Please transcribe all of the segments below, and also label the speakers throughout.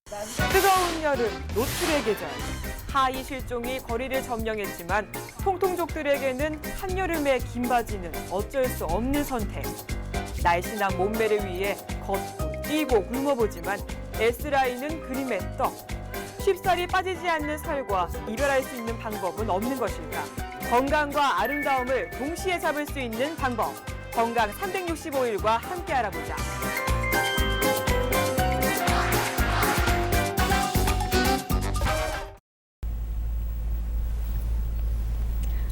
Speaker 1: 뜨거운 여름, 노출의 계절. 하이 실종이 거리를 점령했지만 통통족들에게는 한여름의 긴 바지는 어쩔 수 없는 선택. 날씬한 몸매를 위해 걷고 뛰고 굶어보지만 S라인은 그림의 떡. 쉽사리 빠지지 않는 살과 이별할 수 있는 방법은 없는 것일까? 건강과 아름다움을 동시에 잡을 수 있는 방법. 건강 365일과 함께 알아보자.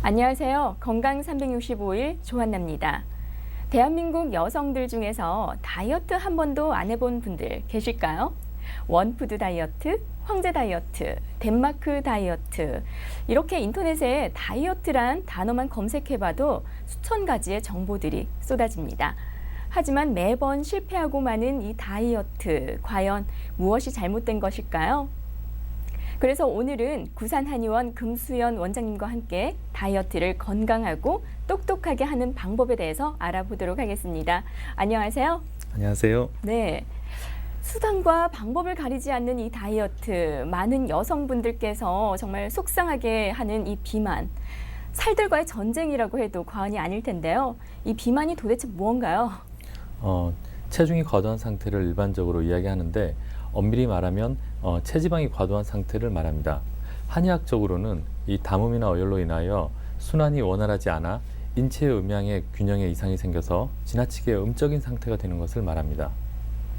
Speaker 2: 안녕하세요. 건강 365일 조한나입니다. 대한민국 여성들 중에서 다이어트 한 번도 안 해본 분들 계실까요? 원푸드 다이어트, 황제 다이어트, 덴마크 다이어트 이렇게 인터넷에 다이어트란 단어만 검색해봐도 수천 가지의 정보들이 쏟아집니다. 하지만 매번 실패하고 마는 이 다이어트, 과연 무엇이 잘못된 것일까요? 그래서 오늘은 구산한의원 금수연 원장님과 함께 다이어트를 건강하고 똑똑하게 하는 방법에 대해서 알아보도록 하겠습니다. 안녕하세요.
Speaker 3: 안녕하세요.
Speaker 2: 네. 수단과 방법을 가리지 않는 이 다이어트, 많은 여성분들께서 정말 속상하게 하는 이 비만, 살들과의 전쟁이라고 해도 과언이 아닐 텐데요. 이 비만이 도대체 무언가요?
Speaker 3: 체중이 과도한 상태를 일반적으로 이야기하는데 엄밀히 말하면 체지방이 과도한 상태를 말합니다. 한의학적으로는 이 담음이나 어혈로 인하여 순환이 원활하지 않아 인체의 음양의 균형에 이상이 생겨서 지나치게 음적인 상태가 되는 것을 말합니다.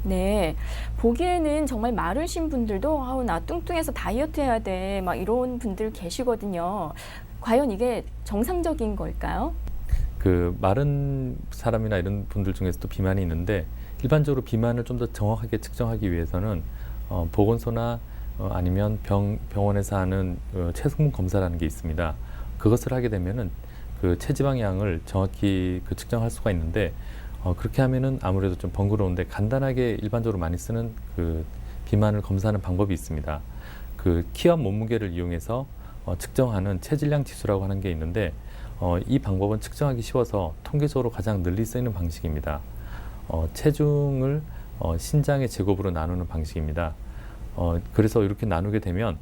Speaker 2: 네, 보기에는 정말 마르신 분들도 아우 나 뚱뚱해서 다이어트 해야 돼 막 이런 분들 계시거든요. 과연 이게 정상적인 걸까요?
Speaker 3: 그 마른 사람이나 이런 분들 중에서도 비만이 있는데 일반적으로 비만을 좀 더 정확하게 측정하기 위해서는 보건소나 아니면 병원에서 하는 체성분 검사라는 게 있습니다. 그것을 하게 되면은 그 체지방량을 정확히 측정할 수가 있는데 그렇게 하면은 아무래도 좀 번거로운데 간단하게 일반적으로 많이 쓰는 그 비만을 검사하는 방법이 있습니다. 그 키와 몸무게를 이용해서 측정하는 체질량 지수라고 하는 게 있는데 이 방법은 측정하기 쉬워서 통계적으로 가장 널리 쓰이는 방식입니다. 체중을 신장의 제곱으로 나누는 방식입니다. 그래서 이렇게 나누게 되면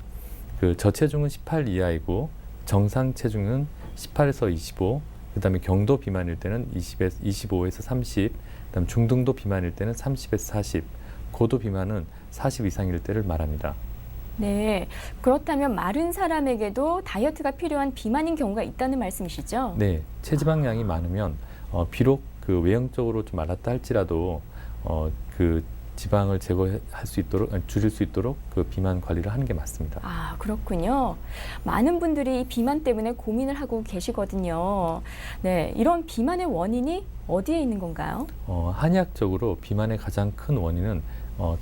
Speaker 3: 그 저체중은 18 이하이고 정상 체중은 18에서 25, 그다음에 경도 비만일 때는 25에서 30, 그다음 중등도 비만일 때는 30에서 40, 고도 비만은 40 이상일 때를 말합니다.
Speaker 2: 네, 그렇다면 마른 사람에게도 다이어트가 필요한 비만인 경우가 있다는 말씀이시죠?
Speaker 3: 네, 체지방량이 많으면 비록 그 외형적으로 좀 말랐다 할지라도 그 지방을 제거할 수 있도록 줄일 수 있도록 그 비만 관리를 하는 게 맞습니다.
Speaker 2: 아, 그렇군요. 많은 분들이 이 비만 때문에 고민을 하고 계시거든요. 네, 이런 비만의 원인이 어디에 있는 건가요?
Speaker 3: 한의학적으로 비만의 가장 큰 원인은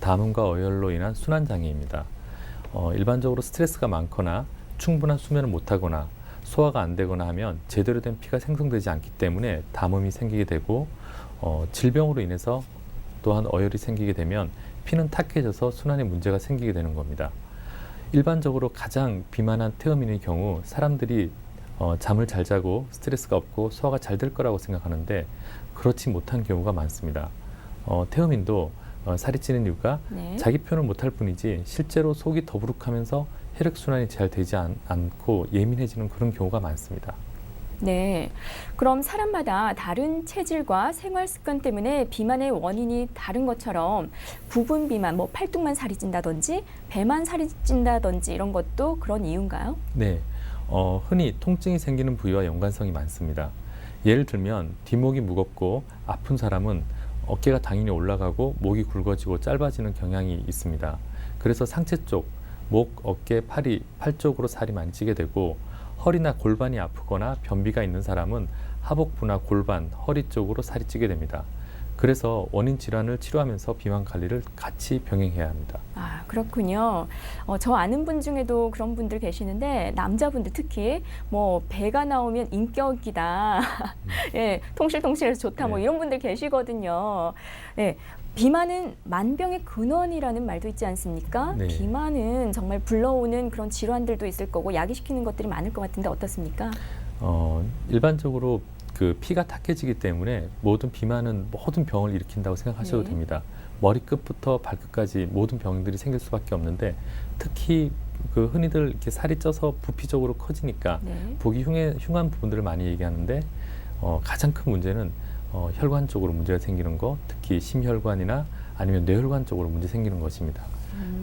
Speaker 3: 담음과 어혈로 인한 순환 장애입니다. 일반적으로 스트레스가 많거나 충분한 수면을 못하거나 소화가 안 되거나 하면 제대로 된 피가 생성되지 않기 때문에 담음이 생기게 되고 질병으로 인해서 또한 어혈이 생기게 되면 피는 탁해져서 순환에 문제가 생기게 되는 겁니다. 일반적으로 가장 비만한 태음인의 경우 사람들이 잠을 잘 자고 스트레스가 없고 소화가 잘 될 거라고 생각하는데 그렇지 못한 경우가 많습니다. 태음인도 살이 찌는 이유가
Speaker 2: 네.
Speaker 3: 자기 표현을 못할 뿐이지 실제로 속이 더부룩하면서 혈액순환이 잘 되지 않고 예민해지는 그런 경우가 많습니다.
Speaker 2: 네, 그럼 사람마다 다른 체질과 생활 습관 때문에 비만의 원인이 다른 것처럼 부분 비만, 뭐 팔뚝만 살이 찐다든지 배만 살이 찐다든지 이런 것도 그런 이유인가요?
Speaker 3: 네, 흔히 통증이 생기는 부위와 연관성이 많습니다. 예를 들면 뒷목이 무겁고 아픈 사람은 어깨가 당연히 올라가고 목이 굵어지고 짧아지는 경향이 있습니다. 그래서 상체 쪽, 목, 어깨, 팔 쪽으로 살이 많이 찌게 되고 허리나 골반이 아프거나 변비가 있는 사람은 하복부나 골반, 허리 쪽으로 살이 찌게 됩니다. 그래서 원인 질환을 치료하면서 비만 관리를 같이 병행해야 합니다.
Speaker 2: 아, 그렇군요. 저 아는 분 중에도 그런 분들 계시는데 남자분들 특히 뭐 배가 나오면 인격이다. 예, 통실통실해서 좋다. 뭐
Speaker 3: 네.
Speaker 2: 이런 분들 계시거든요. 네. 비만은 만병의 근원이라는 말도 있지 않습니까?
Speaker 3: 네.
Speaker 2: 비만은 정말 불러오는 그런 질환들도 있을 거고 야기시키는 것들이 많을 것 같은데 어떻습니까?
Speaker 3: 일반적으로 그 피가 탁해지기 때문에 모든 비만은 모든 병을 일으킨다고 생각하셔도
Speaker 2: 네.
Speaker 3: 됩니다. 머리끝부터 발끝까지 모든 병들이 생길 수밖에 없는데 특히 그 흔히들 이렇게 살이 쪄서 부피 쪽으로 커지니까
Speaker 2: 네.
Speaker 3: 보기 흉한 부분들을 많이 얘기하는데 가장 큰 문제는 혈관 쪽으로 문제가 생기는 거, 특히 심혈관이나 아니면 뇌혈관 쪽으로 문제 생기는 것입니다.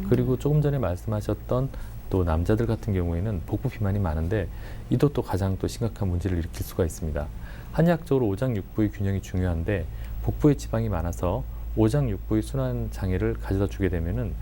Speaker 3: 그리고 조금 전에 말씀하셨던 또 남자들 같은 경우에는 복부 비만이 많은데 이도 또 가장 또 심각한 문제를 일으킬 수가 있습니다. 한의학적으로 오장육부의 균형이 중요한데 복부에 지방이 많아서 오장육부의 순환 장애를 가져다 주게 되면은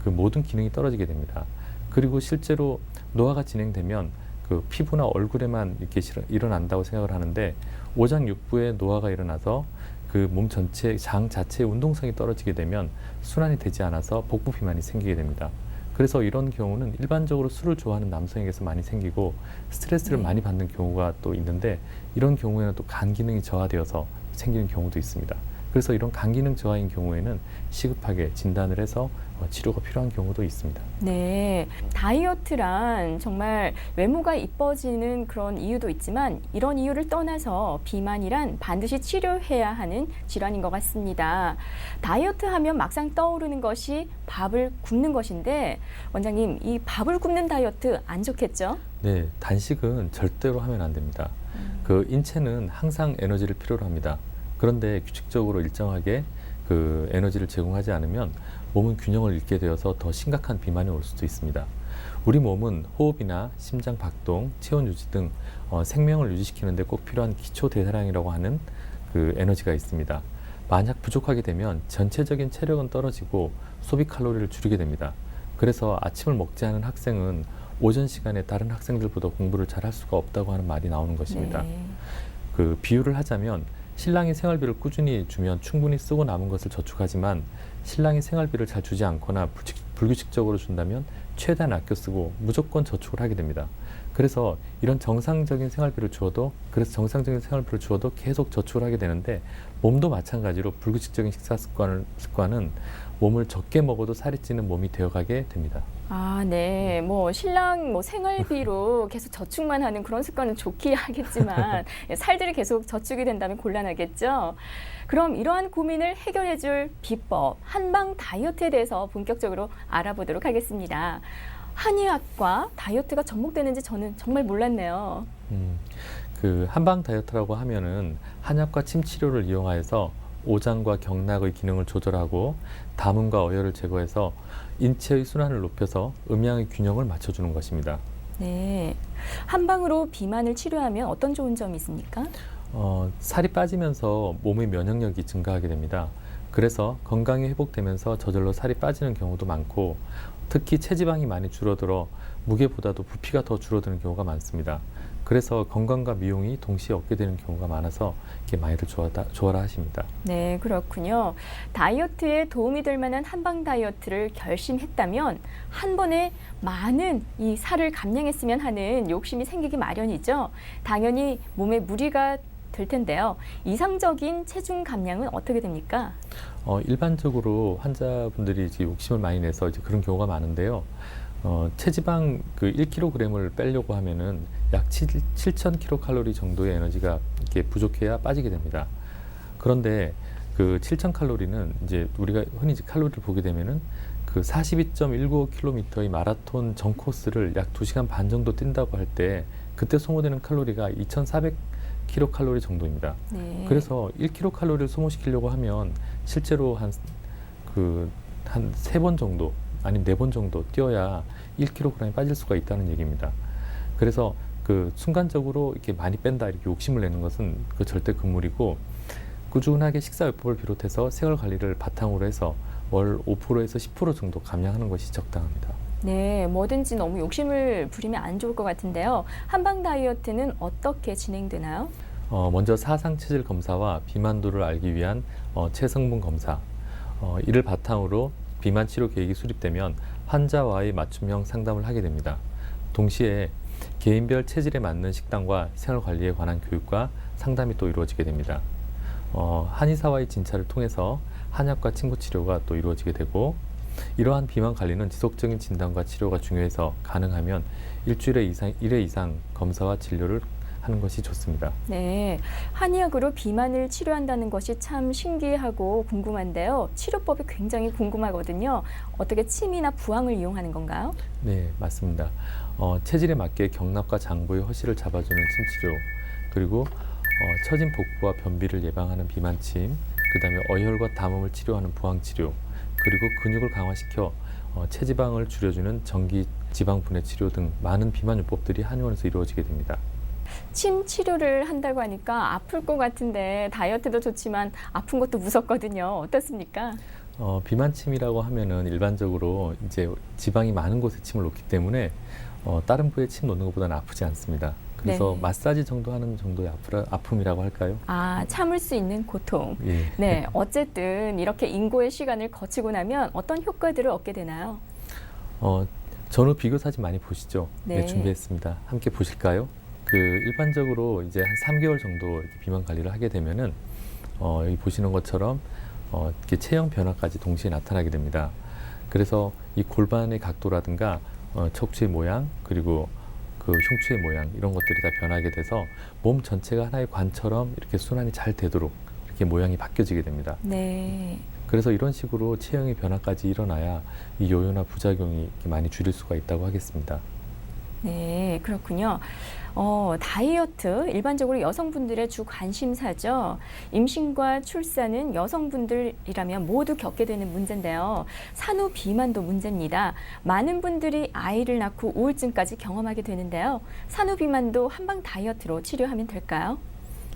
Speaker 3: 그 모든 기능이 떨어지게 됩니다. 그리고 실제로 노화가 진행되면 그 피부나 얼굴에만 이렇게 일어난다고 생각을 하는데 오장육부에 노화가 일어나서 그 몸 전체 장 자체의 운동성이 떨어지게 되면 순환이 되지 않아서 복부 비만이 생기게 됩니다. 그래서 이런 경우는 일반적으로 술을 좋아하는 남성에게서 많이 생기고 스트레스를 많이 받는 경우가 또 있는데 이런 경우에는 또 간 기능이 저하되어서 생기는 경우도 있습니다. 그래서 이런 간 기능 저하인 경우에는 시급하게 진단을 해서 치료가 필요한 경우도 있습니다.
Speaker 2: 네, 다이어트란 정말 외모가 이뻐지는 그런 이유도 있지만 이런 이유를 떠나서 비만이란 반드시 치료해야 하는 질환인 것 같습니다. 다이어트 하면 막상 떠오르는 것이 밥을 굶는 것인데 원장님, 이 밥을 굶는 다이어트 안 좋겠죠?
Speaker 3: 네, 단식은 절대로 하면 안 됩니다. 그 인체는 항상 에너지를 필요로 합니다. 그런데 규칙적으로 일정하게 그 에너지를 제공하지 않으면 몸은 균형을 잃게 되어서 더 심각한 비만이 올 수도 있습니다. 우리 몸은 호흡이나 심장 박동, 체온 유지 등 생명을 유지시키는 데 꼭 필요한 기초 대사량이라고 하는 그 에너지가 있습니다. 만약 부족하게 되면 전체적인 체력은 떨어지고 소비 칼로리를 줄이게 됩니다. 그래서 아침을 먹지 않은 학생은 오전 시간에 다른 학생들보다 공부를 잘 할 수가 없다고 하는 말이 나오는 것입니다.
Speaker 2: 네.
Speaker 3: 그 비유를 하자면 신랑이 생활비를 꾸준히 주면 충분히 쓰고 남은 것을 저축하지만 신랑이 생활비를 잘 주지 않거나 불규칙적으로 준다면 최대한 아껴 쓰고 무조건 저축을 하게 됩니다. 그래서 이런 정상적인 생활비를 주어도 계속 저축을 하게 되는데 몸도 마찬가지로 불규칙적인 식사 습관은 몸을 적게 먹어도 살이 찌는 몸이 되어가게 됩니다.
Speaker 2: 아, 네. 신랑 생활비로 계속 저축만 하는 그런 습관은 좋긴 하겠지만 살들이 계속 저축이 된다면 곤란하겠죠. 그럼 이러한 고민을 해결해 줄 비법, 한방 다이어트에 대해서 본격적으로 알아보도록 하겠습니다. 한의학과 다이어트가 접목되는지 저는 정말 몰랐네요.
Speaker 3: 그 한방 다이어트라고 하면은 한약과 침 치료를 이용하여서 오장과 경락의 기능을 조절하고 담음과 어혈을 제거해서 인체의 순환을 높여서 음양의 균형을 맞춰주는 것입니다.
Speaker 2: 네. 한방으로 비만을 치료하면 어떤 좋은 점이 있습니까?
Speaker 3: 살이 빠지면서 몸의 면역력이 증가하게 됩니다. 그래서 건강이 회복되면서 저절로 살이 빠지는 경우도 많고 특히 체지방이 많이 줄어들어 무게보다도 부피가 더 줄어드는 경우가 많습니다. 그래서 건강과 미용이 동시에 얻게 되는 경우가 많아서 이렇게 많이들 좋아라 하십니다.
Speaker 2: 네, 그렇군요. 다이어트에 도움이 될 만한 한방 다이어트를 결심했다면 한 번에 많은 이 살을 감량했으면 하는 욕심이 생기기 마련이죠. 당연히 몸에 무리가 될 텐데요. 이상적인 체중 감량은 어떻게 됩니까?
Speaker 3: 일반적으로 환자분들이 이제 욕심을 많이 내서 이제 그런 경우가 많은데요. 체지방 그 1kg을 빼려고 하면은 약 7,000kcal 정도의 에너지가 이렇게 부족해야 빠지게 됩니다. 그런데 그 7,000칼로리는 이제 우리가 흔히 이제 칼로리를 보게 되면은 그 42.195km의 마라톤 전 코스를 약 2시간 반 정도 뛴다고 할 때 그때 소모되는 칼로리가 2,400kcal 정도입니다.
Speaker 2: 네.
Speaker 3: 그래서 1kcal를 소모시키려고 하면 실제로 한 3번 정도 아니면 4번 정도 뛰어야 1kg이 빠질 수가 있다는 얘기입니다. 그래서 그 순간적으로 이렇게 많이 뺀다 이렇게 욕심을 내는 것은 그 절대 금물이고 꾸준하게 식사요법을 비롯해서 생활 관리를 바탕으로 해서 월 5%에서 10% 정도 감량하는 것이 적당합니다.
Speaker 2: 네, 뭐든지 너무 욕심을 부리면 안 좋을 것 같은데요. 한방 다이어트는 어떻게 진행되나요?
Speaker 3: 먼저 사상 체질 검사와 비만도를 알기 위한 체성분 검사, 이를 바탕으로 비만 치료 계획이 수립되면 환자와의 맞춤형 상담을 하게 됩니다. 동시에 개인별 체질에 맞는 식단과 생활 관리에 관한 교육과 상담이 또 이루어지게 됩니다. 한의사와의 진찰을 통해서 한약과 침구 치료가 또 이루어지게 되고 이러한 비만 관리는 지속적인 진단과 치료가 중요해서 가능하면 일주일에 1회 이상 검사와 진료를 하는 것이 좋습니다.
Speaker 2: 네, 한의학으로 비만을 치료한다는 것이 참 신기하고 궁금한데요. 치료법이 굉장히 궁금하거든요. 어떻게 침이나 부항을 이용하는 건가요?
Speaker 3: 네, 맞습니다. 체질에 맞게 경락과 장부의 허실을 잡아주는 침치료, 그리고 처진 복부와 변비를 예방하는 비만침, 그다음에 어혈과 담음을 치료하는 부항치료, 그리고 근육을 강화시켜 체지방을 줄여주는 전기 지방 분해 치료 등 많은 비만 요법들이 한의원에서 이루어지게 됩니다.
Speaker 2: 침 치료를 한다고 하니까 아플 것 같은데 다이어트도 좋지만 아픈 것도 무섭거든요. 어떻습니까?
Speaker 3: 비만침이라고 하면은 일반적으로 이제 지방이 많은 곳에 침을 놓기 때문에 다른 부에 침 놓는 것보다는 아프지 않습니다. 그래서
Speaker 2: 네.
Speaker 3: 마사지 정도 하는 정도의 아픔이라고 할까요?
Speaker 2: 아, 참을 수 있는 고통.
Speaker 3: 예.
Speaker 2: 네, 어쨌든 이렇게 인고의 시간을 거치고 나면 어떤 효과들을 얻게 되나요?
Speaker 3: 전후 비교 사진 많이 보시죠?
Speaker 2: 네.
Speaker 3: 준비했습니다. 함께 보실까요? 일반적으로 이제 한 3개월 정도 이렇게 비만 관리를 하게 되면은 여기 보시는 것처럼 이렇게 체형 변화까지 동시에 나타나게 됩니다. 그래서 이 골반의 각도라든가 척추의 모양, 그리고 그 흉추의 모양, 이런 것들이 다 변하게 돼서 몸 전체가 하나의 관처럼 이렇게 순환이 잘 되도록 이렇게 모양이 바뀌어지게 됩니다.
Speaker 2: 네.
Speaker 3: 그래서 이런 식으로 체형의 변화까지 일어나야 이 요요나 부작용이 이렇게 많이 줄일 수가 있다고 하겠습니다.
Speaker 2: 네, 그렇군요. 다이어트, 일반적으로 여성분들의 주 관심사죠. 임신과 출산은 여성분들이라면 모두 겪게 되는 문제인데요. 산후 비만도 문제입니다. 많은 분들이 아이를 낳고 우울증까지 경험하게 되는데요. 산후 비만도 한방 다이어트로 치료하면 될까요?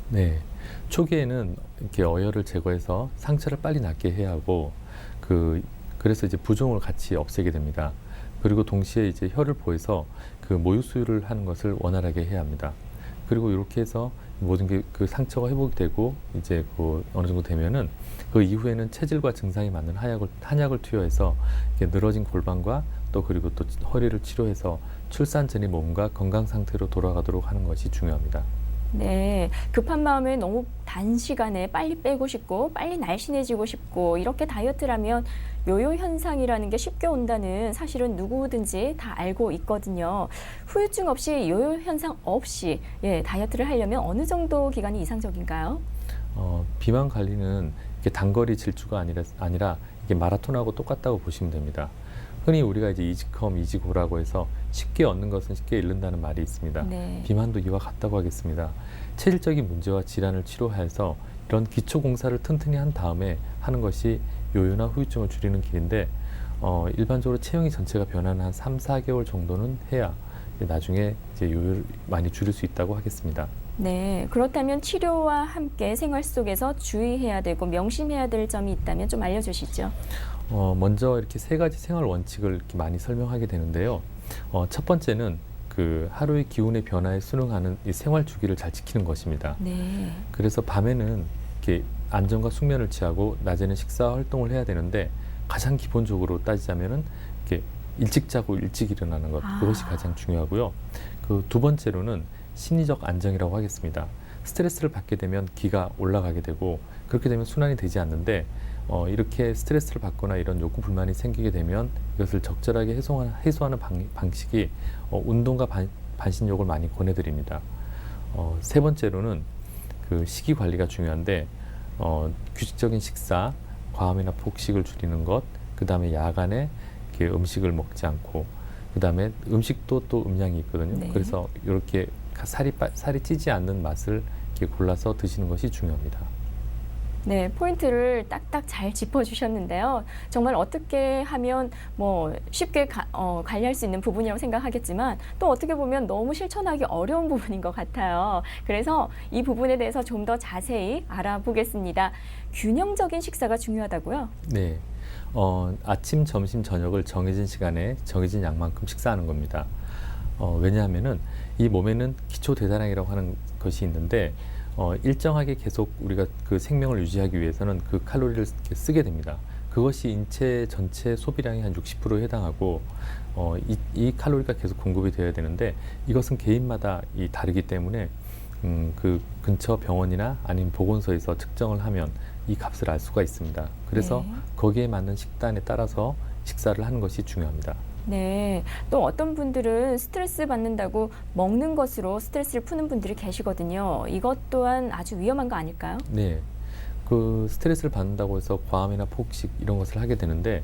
Speaker 3: 네, 초기에는 이렇게 어혈을 제거해서 상처를 빨리 낫게 해야 하고, 그래서 이제 부종을 같이 없애게 됩니다. 그리고 동시에 이제 혀를 보여서 그 모유 수유를 하는 것을 원활하게 해야 합니다. 그리고 이렇게 해서 모든 게 그 상처가 회복이 되고 이제 어느 정도 되면은 그 이후에는 체질과 증상에 맞는 한약을 투여해서 이렇게 늘어진 골반과 그리고 또 허리를 치료해서 출산 전의 몸과 건강 상태로 돌아가도록 하는 것이 중요합니다.
Speaker 2: 네, 급한 마음에 너무 단시간에 빨리 빼고 싶고 빨리 날씬해지고 싶고 이렇게 다이어트를 하면 요요 현상이라는 게 쉽게 온다는 사실은 누구든지 다 알고 있거든요. 후유증 없이 요요 현상 없이 다이어트를 하려면 어느 정도 기간이 이상적인가요?
Speaker 3: 비만 관리는 이게 단거리 질주가 아니라 이게 마라톤하고 똑같다고 보시면 됩니다. 흔히 우리가 이제 이지컴, 이지고라고 해서 쉽게 얻는 것은 쉽게 잃는다는 말이 있습니다.
Speaker 2: 네.
Speaker 3: 비만도 이와 같다고 하겠습니다. 체질적인 문제와 질환을 치료해서 이런 기초 공사를 튼튼히 한 다음에 하는 것이 요요나 후유증을 줄이는 길인데 일반적으로 체형이 전체가 변하는 한 3, 4개월 정도는 해야 나중에 이제 요요를 많이 줄일 수 있다고 하겠습니다.
Speaker 2: 네, 그렇다면 치료와 함께 생활 속에서 주의해야 되고 명심해야 될 점이 있다면 좀 알려주시죠.
Speaker 3: 먼저 이렇게 세 가지 생활 원칙을 이렇게 많이 설명하게 되는데요. 첫 번째는 그 하루의 기온의 변화에 순응하는 이 생활 주기를 잘 지키는 것입니다.
Speaker 2: 네.
Speaker 3: 그래서 밤에는 이렇게 안정과 숙면을 취하고 낮에는 식사 활동을 해야 되는데 가장 기본적으로 따지자면은 이렇게 일찍 자고 일찍 일어나는 것, 그것이 가장 중요하고요. 그 두 번째로는 심리적 안정이라고 하겠습니다. 스트레스를 받게 되면 기가 올라가게 되고 그렇게 되면 순환이 되지 않는데 이렇게 스트레스를 받거나 이런 욕구 불만이 생기게 되면 이것을 적절하게 해소하는 방식이 운동과 반신욕을 많이 권해드립니다. 세 번째로는 그 식이 관리가 중요한데 규칙적인 식사, 과음이나 폭식을 줄이는 것, 그 다음에 야간에 이렇게 음식을 먹지 않고, 그 다음에 음식도 또 음량이 있거든요.
Speaker 2: 네.
Speaker 3: 그래서 이렇게 살이 찌지 않는 맛을 이렇게 골라서 드시는 것이 중요합니다.
Speaker 2: 네, 포인트를 딱딱 잘 짚어주셨는데요. 정말 어떻게 하면 쉽게 관리할 수 있는 부분이라고 생각하겠지만 또 어떻게 보면 너무 실천하기 어려운 부분인 것 같아요. 그래서 이 부분에 대해서 좀 더 자세히 알아보겠습니다. 균형적인 식사가 중요하다고요?
Speaker 3: 네. 아침, 점심, 저녁을 정해진 시간에 정해진 양만큼 식사하는 겁니다. 왜냐하면은 이 몸에는 기초 대사량이라고 하는 것이 있는데 일정하게 계속 우리가 그 생명을 유지하기 위해서는 그 칼로리를 쓰게 됩니다. 그것이 인체 전체 소비량의 한 60%에 해당하고 이 칼로리가 계속 공급이 되어야 되는데 이것은 개인마다 다르기 때문에 그 근처 병원이나 아니면 보건소에서 측정을 하면 이 값을 알 수가 있습니다. 그래서
Speaker 2: 네.
Speaker 3: 거기에 맞는 식단에 따라서 식사를 하는 것이 중요합니다.
Speaker 2: 네. 또 어떤 분들은 스트레스 받는다고 먹는 것으로 스트레스를 푸는 분들이 계시거든요. 이것 또한 아주 위험한 거 아닐까요?
Speaker 3: 네. 그 스트레스를 받는다고 해서 과음이나 폭식 이런 것을 하게 되는데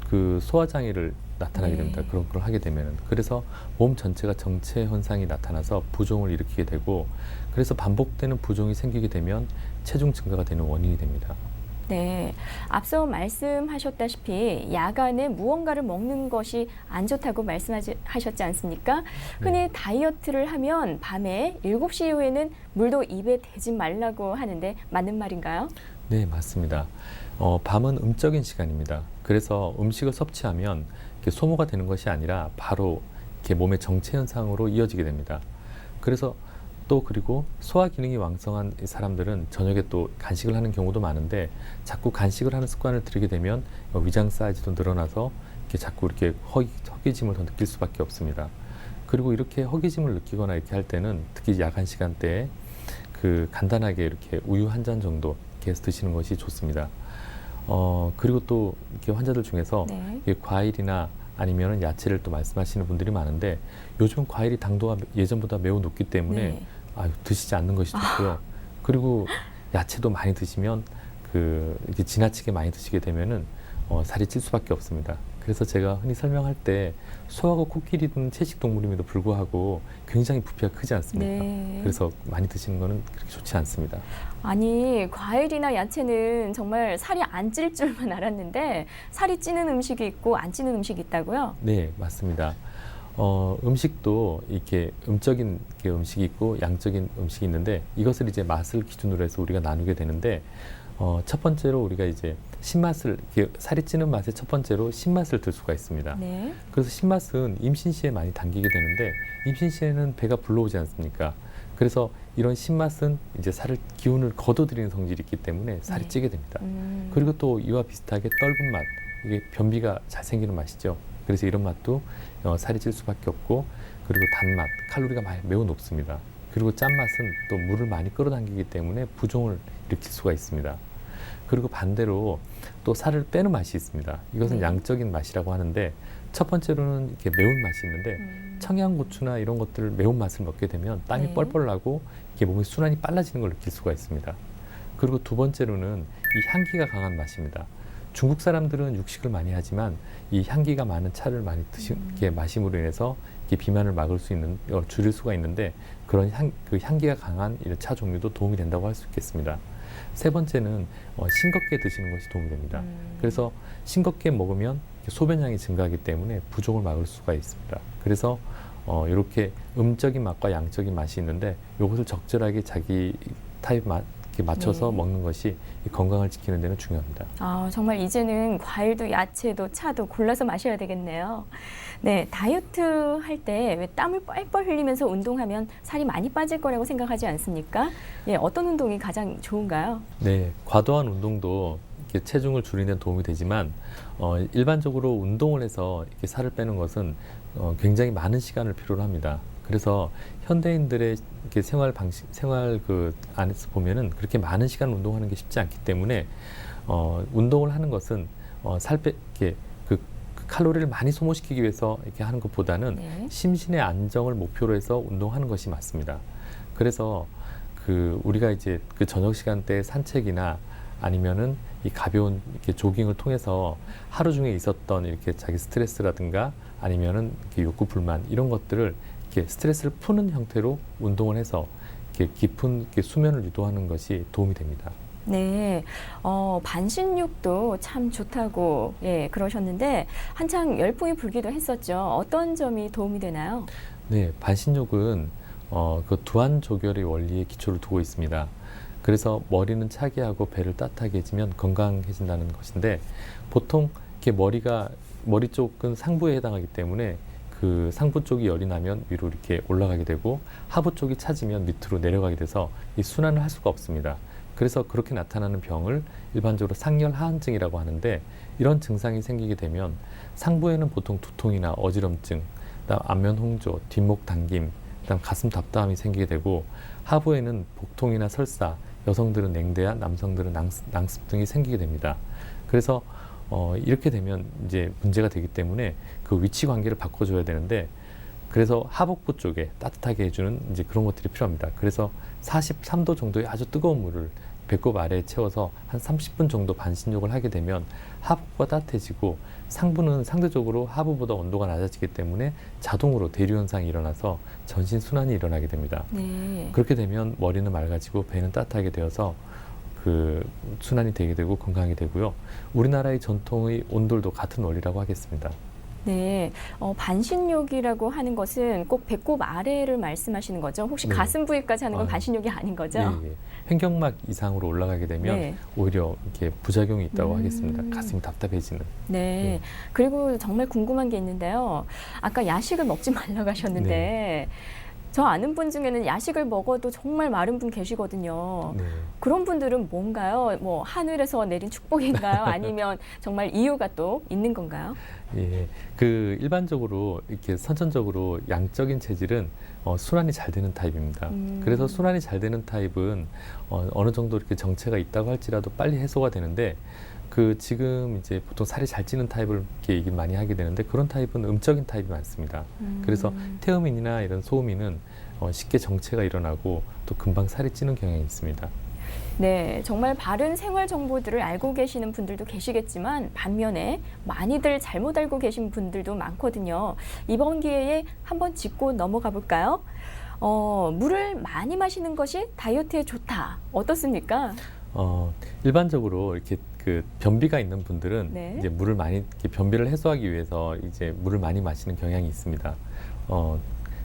Speaker 3: 그 소화장애를 나타나게 됩니다.
Speaker 2: 네.
Speaker 3: 그런 걸 하게 되면은. 그래서 몸 전체가 정체 현상이 나타나서 부종을 일으키게 되고 그래서 반복되는 부종이 생기게 되면 체중 증가가 되는 원인이 됩니다.
Speaker 2: 네. 앞서 말씀하셨다시피 야간에 무언가를 먹는 것이 안 좋다고 말씀하셨지 않습니까? 흔히
Speaker 3: 네.
Speaker 2: 다이어트를 하면 밤에 7시 이후에는 물도 입에 대지 말라고 하는데 맞는 말인가요?
Speaker 3: 네, 맞습니다. 밤은 음적인 시간입니다. 그래서 음식을 섭취하면 이렇게 소모가 되는 것이 아니라 바로 이렇게 몸의 정체 현상으로 이어지게 됩니다. 그래서 또 그리고 소화 기능이 왕성한 이 사람들은 저녁에 또 간식을 하는 경우도 많은데 자꾸 간식을 하는 습관을 들이게 되면 위장 사이즈도 늘어나서 이렇게 자꾸 이렇게 허기짐을 더 느낄 수밖에 없습니다. 그리고 이렇게 허기짐을 느끼거나 이렇게 할 때는 특히 야간 시간대에 그 간단하게 이렇게 우유 한 잔 정도 이렇게 해서 드시는 것이 좋습니다. 그리고 또 이렇게 환자들 중에서
Speaker 2: 네.
Speaker 3: 이게 과일이나 아니면은 야채를 또 말씀하시는 분들이 많은데 요즘 과일이 당도가 예전보다 매우 높기 때문에
Speaker 2: 네.
Speaker 3: 드시지 않는 것이 좋고요. 그리고 야채도 많이 드시면 이렇게 지나치게 많이 드시게 되면은 살이 찔 수밖에 없습니다. 그래서 제가 흔히 설명할 때 소하고 코끼리는 채식 동물임에도 불구하고 굉장히 부피가 크지 않습니까?
Speaker 2: 네.
Speaker 3: 그래서 많이 드시는 거는 그렇게 좋지 않습니다.
Speaker 2: 아니, 과일이나 야채는 정말 살이 안 찔 줄만 알았는데 살이 찌는 음식이 있고 안 찌는 음식이 있다고요?
Speaker 3: 네, 맞습니다. 음식도 이렇게 음적인 게 음식이 있고 양적인 음식이 있는데 이것을 이제 맛을 기준으로 해서 우리가 나누게 되는데 첫 번째로 우리가 이제 신맛을 이렇게 살이 찌는 맛의 첫 번째로 신맛을 들 수가 있습니다.
Speaker 2: 네.
Speaker 3: 그래서 신맛은 임신 시에 많이 당기게 되는데 임신 시에는 배가 불러오지 않습니까? 그래서 이런 신맛은 이제 기운을 거둬들이는 성질이 있기 때문에 살이
Speaker 2: 네.
Speaker 3: 찌게 됩니다. 그리고 또 이와 비슷하게 떫은 맛, 이게 변비가 잘 생기는 맛이죠. 그래서 이런 맛도 살이 찔 수밖에 없고 그리고 단맛, 칼로리가 매우 높습니다. 그리고 짠맛은 또 물을 많이 끌어당기기 때문에 부종을 일으킬 수가 있습니다. 그리고 반대로 또 살을 빼는 맛이 있습니다. 이것은
Speaker 2: 네.
Speaker 3: 양적인 맛이라고 하는데 첫 번째로는 이렇게 매운 맛이 있는데 청양고추나 이런 것들 매운맛을 먹게 되면 땀이
Speaker 2: 네.
Speaker 3: 뻘뻘 나고 이게 몸의 순환이 빨라지는 걸 느낄 수가 있습니다. 그리고 두 번째로는 이 향기가 강한 맛입니다. 중국 사람들은 육식을 많이 하지만 이 향기가 많은 차를 많이 이렇게 마심으로 인해서 이렇게 비만을 막을 수 있는 줄일 수가 있는데 그런 향기가 강한 이런 차 종류도 도움이 된다고 할 수 있겠습니다. 세 번째는 싱겁게 드시는 것이 도움이 됩니다. 그래서 싱겁게 먹으면 소변량이 증가하기 때문에 부종을 막을 수가 있습니다. 그래서 이렇게 음적인 맛과 양적인 맛이 있는데 이것을 적절하게 자기 타입 맛 이렇게 맞춰서
Speaker 2: 네.
Speaker 3: 먹는 것이 이 건강을 지키는 데는 중요합니다.
Speaker 2: 아, 정말 이제는 과일도 야채도 차도 골라서 마셔야 되겠네요. 네, 다이어트 할 때 왜 땀을 뻘뻘 흘리면서 운동하면 살이 많이 빠질 거라고 생각하지 않습니까? 예, 어떤 운동이 가장 좋은가요?
Speaker 3: 네, 과도한 운동도 이렇게 체중을 줄이는 데 도움이 되지만 일반적으로 운동을 해서 이렇게 살을 빼는 것은 굉장히 많은 시간을 필요로 합니다. 그래서 현대인들의 이렇게 생활 안에서 보면은 그렇게 많은 시간 운동하는 게 쉽지 않기 때문에 운동을 하는 것은 이렇게 그 칼로리를 많이 소모시키기 위해서 이렇게 하는 것보다는
Speaker 2: 네.
Speaker 3: 심신의 안정을 목표로 해서 운동하는 것이 맞습니다. 그래서 우리가 이제 그 저녁 시간대에 산책이나 아니면은 이 가벼운 이렇게 조깅을 통해서 하루 중에 있었던 이렇게 자기 스트레스라든가 아니면은 이렇게 욕구 불만 이런 것들을 이렇게 스트레스를 푸는 형태로 운동을 해서 이렇게 깊은 이렇게 수면을 유도하는 것이 도움이 됩니다.
Speaker 2: 네, 반신욕도 참 좋다고 예, 그러셨는데 한창 열풍이 불기도 했었죠. 어떤 점이 도움이 되나요?
Speaker 3: 네, 반신욕은 그 두한조결의 원리에 기초를 두고 있습니다. 그래서 머리는 차게 하고 배를 따뜻하게 해주면 건강해진다는 것인데 보통 이렇게 머리 쪽은 상부에 해당하기 때문에 그 상부 쪽이 열이 나면 위로 이렇게 올라가게 되고 하부 쪽이 차지면 밑으로 내려가게 돼서 이 순환을 할 수가 없습니다. 그래서 그렇게 나타나는 병을 일반적으로 상열하한증이라고 하는데 이런 증상이 생기게 되면 상부에는 보통 두통이나 어지럼증, 그다음 안면 홍조, 뒷목 당김, 그다음 가슴 답답함이 생기게 되고 하부에는 복통이나 설사, 여성들은 냉대야, 남성들은 낭습 등이 생기게 됩니다. 그래서 이렇게 되면 이제 문제가 되기 때문에 그 위치 관계를 바꿔줘야 되는데 그래서 하복부 쪽에 따뜻하게 해주는 이제 그런 것들이 필요합니다. 그래서 43도 정도의 아주 뜨거운 물을 배꼽 아래에 채워서 한 30분 정도 반신욕을 하게 되면 하부가 따뜻해지고 상부는 상대적으로 하부보다 온도가 낮아지기 때문에 자동으로 대류 현상이 일어나서 전신 순환이 일어나게 됩니다.
Speaker 2: 네.
Speaker 3: 그렇게 되면 머리는 맑아지고 배는 따뜻하게 되어서 그 순환이 되게 되고 건강하게 되고요. 우리나라의 전통의 온돌도 같은 원리라고 하겠습니다.
Speaker 2: 네, 반신욕이라고 하는 것은 꼭 배꼽 아래를 말씀하시는 거죠? 혹시
Speaker 3: 네.
Speaker 2: 가슴 부위까지 하는 건
Speaker 3: 아,
Speaker 2: 반신욕이 아닌 거죠?
Speaker 3: 예, 예. 횡격막 이상으로 올라가게 되면
Speaker 2: 네.
Speaker 3: 오히려 이렇게 부작용이 있다고 하겠습니다. 가슴이 답답해지는.
Speaker 2: 네. 그리고 정말 궁금한 게 있는데요. 아까 야식을 먹지 말라고 하셨는데 저 아는 분 중에는 야식을 먹어도 정말 마른 분 계시거든요.
Speaker 3: 네.
Speaker 2: 그런 분들은 뭔가요? 뭐 하늘에서 내린 축복인가요? 아니면 정말 이유가 또 있는 건가요?
Speaker 3: 예, 그 일반적으로 이렇게 선천적으로 양적인 체질은 순환이 잘 되는 타입입니다. 그래서 순환이 잘 되는 타입은 어느 정도 이렇게 정체가 있다고 할지라도 빨리 해소가 되는데 그 지금 이제 보통 살이 잘 찌는 타입을 이렇게 얘기 많이 하게 되는데 그런 타입은 음적인 타입이 많습니다. 그래서 태음인이나 이런 소음인은 쉽게 정체가 일어나고 또 금방 살이 찌는 경향이 있습니다.
Speaker 2: 네, 정말 바른 생활 정보들을 알고 계시는 분들도 계시겠지만 반면에 많이들 잘못 알고 계신 분들도 많거든요. 이번 기회에 한번 짚고 넘어가 볼까요? 물을 많이 마시는 것이 다이어트에 좋다. 어떻습니까?
Speaker 3: 일반적으로 이렇게 그 변비가 있는 분들은
Speaker 2: 네.
Speaker 3: 이제 물을 많이 이렇게 변비를 해소하기 위해서 이제 물을 많이 마시는 경향이 있습니다.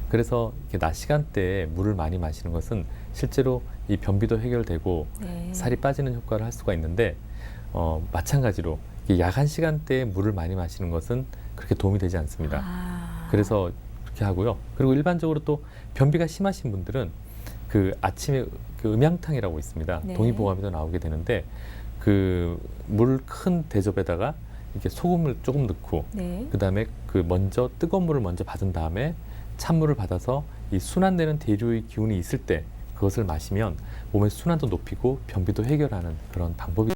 Speaker 3: 그래서 이렇게 낮 시간대에 물을 많이 마시는 것은 실제로 이 변비도 해결되고
Speaker 2: 네.
Speaker 3: 살이 빠지는 효과를 할 수가 있는데 마찬가지로 이 야간 시간대에 물을 많이 마시는 것은 그렇게 도움이 되지 않습니다. 그래서 그렇게 하고요. 그리고 일반적으로 또 변비가 심하신 분들은 그 아침에 그 음양탕이라고 있습니다.
Speaker 2: 네.
Speaker 3: 동의보감에도 나오게 되는데 그 물 큰 대접에다가 이렇게 소금을 조금 넣고
Speaker 2: 네.
Speaker 3: 그다음에 그 먼저 뜨거운 물을 먼저 받은 다음에 찬물을 받아서 이 순환되는 대류의 기운이 있을 때 그것을 마시면 몸의 순환도 높이고 변비도 해결하는 그런 방법이